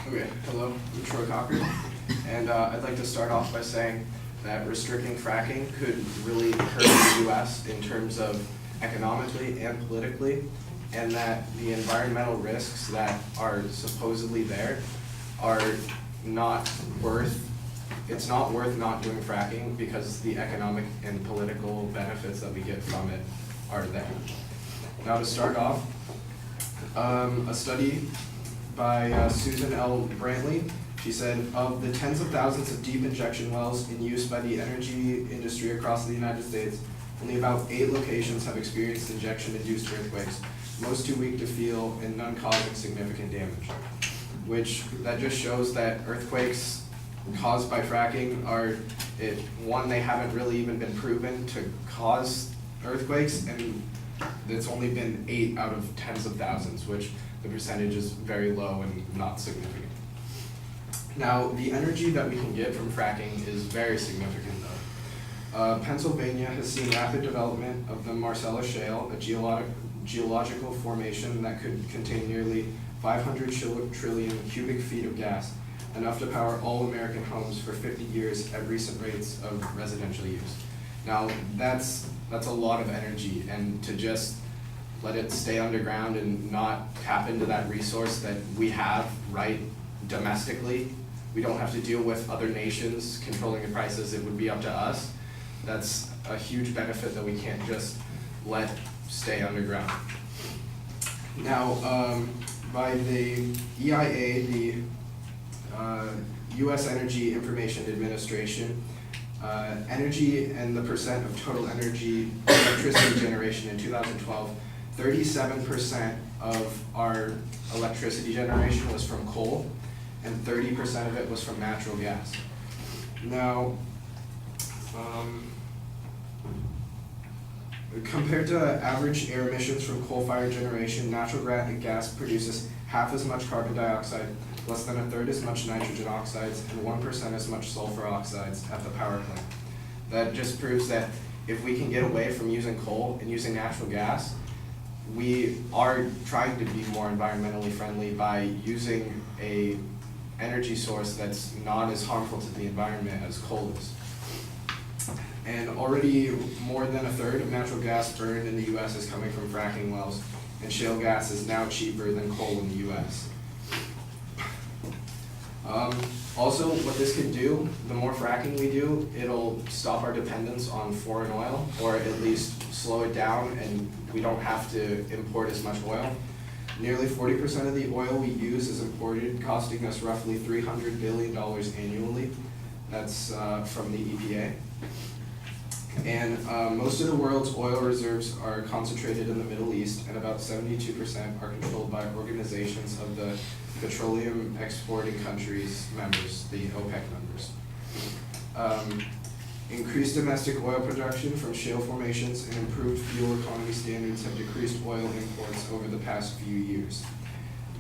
Okay, hello, I'm Troy Cochran, and I'd like to start off by saying that restricting fracking could really hurt the U.S. in terms of economically and politically, and that the environmental risks that are supposedly there are not worth, it's not worth not doing fracking because the economic and political benefits that we get from it are there. Now to start off, a study by Susan L. Brantley. She said, of the tens of thousands of deep injection wells in use by the energy industry across the United States, only about 8 locations have experienced injection-induced earthquakes, most too weak to feel and none causing significant damage. Which, that just shows that earthquakes caused by fracking are, one, they haven't really even been proven to cause earthquakes, and it's only been 8 out of tens of thousands, which the percentage is very low and not significant. Now, the energy that we can get from fracking is very significant though. Pennsylvania has seen rapid development of the Marcellus Shale, a geological formation that could contain nearly 500 trillion cubic feet of gas, enough to power all American homes for 50 years at recent rates of residential use. Now, that's a lot of energy, and to just let it stay underground and not tap into that resource that we have right domestically. We don't have to deal with other nations controlling the prices. It would be up to us. That's a huge benefit that we can't just let stay underground. Now, by the EIA, the U.S. Energy Information Administration, energy and the percent of total energy electricity generation in 2012, 37% of our electricity generation was from coal, and 30% of it was from natural gas. Now, compared to average air emissions from coal-fired generation, natural gas produces half as much carbon dioxide, less than 1/3 as much nitrogen oxides, and 1% as much sulfur oxides at the power plant. That just proves that if we can get away from using coal and using natural gas, we are trying to be more environmentally friendly by using a energy source that's not as harmful to the environment as coal is. And already more than 1/3 of natural gas burned in the U.S. is coming from fracking wells, and shale gas is now cheaper than coal in the U.S. Also, what this can do, the more fracking we do, it'll stop our dependence on foreign oil, or at least slow it down, and we don't have to import as much oil. Nearly 40% of the oil we use is imported, costing us roughly $300 billion annually. That's from the EPA. And most of the world's oil reserves are concentrated in the Middle East, and about 72% are controlled by organizations of the petroleum exporting countries members, the OPEC members. Increased domestic oil production from shale formations and improved fuel economy standards have decreased oil imports over the past few years.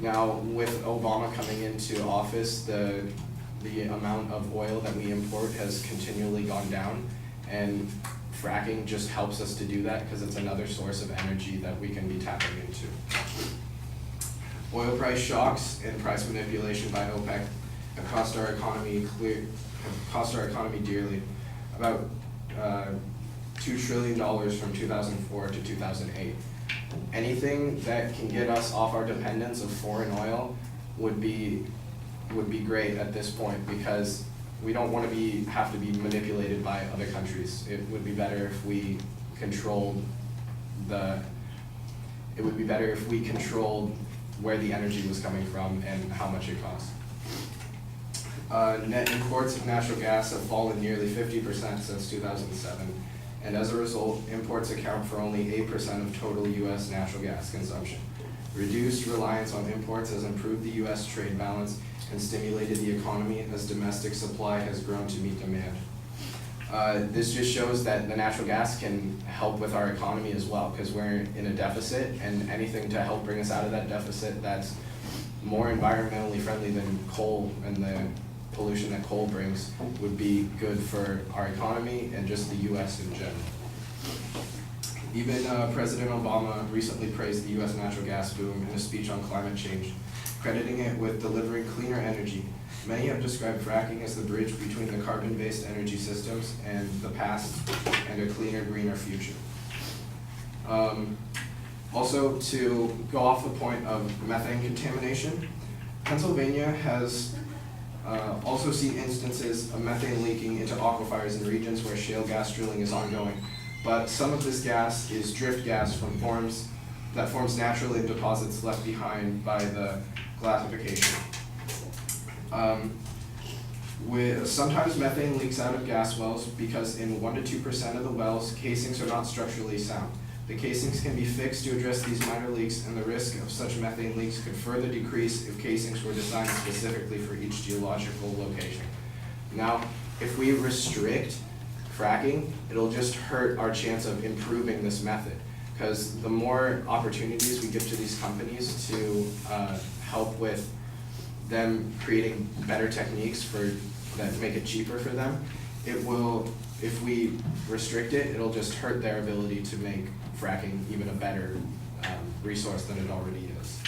Now, with Obama coming into office, the amount of oil that we import has continually gone down, and fracking just helps us to do that because it's another source of energy that we can be tapping into. Oil price shocks and price manipulation by OPEC have cost our economy dearly, about $2 trillion from 2004 to 2008. Anything that can get us off our dependence of foreign oil would be great at this point, because we don't want to have to be manipulated by other countries. It would be better if we controlled where the energy was coming from and how much it costs. Net imports of natural gas have fallen nearly 50% since 2007, and as a result, imports account for only 8% of total U.S. natural gas consumption. Reduced reliance on imports has improved the U.S. trade balance and stimulated the economy as domestic supply has grown to meet demand. This just shows that the natural gas can help with our economy as well, because we're in a deficit, and anything to help bring us out of that deficit that's more environmentally friendly than coal and the pollution that coal brings would be good for our economy and just the U.S. in general. Even President Obama recently praised the U.S. natural gas boom in a speech on climate change, crediting it with delivering cleaner energy. Many have described fracking as the bridge between the carbon-based energy systems and the past and a cleaner, greener future. Also, to go off the point of methane contamination, Pennsylvania has also seen instances of methane leaking into aquifers in regions where shale gas drilling is ongoing. But some of this gas is drift gas that forms naturally in deposits left behind by the glassification. Sometimes methane leaks out of gas wells because in 1 to 2% of the wells, casings are not structurally sound. The casings can be fixed to address these minor leaks, and the risk of such methane leaks could further decrease if casings were designed specifically for each geological location. Now, if we restrict fracking, it'll just hurt our chance of improving this method, because the more opportunities we give to these companies to help with them creating better techniques that make it cheaper for them, it will, if we restrict it, it'll just hurt their ability to make fracking even a better resource than it already is.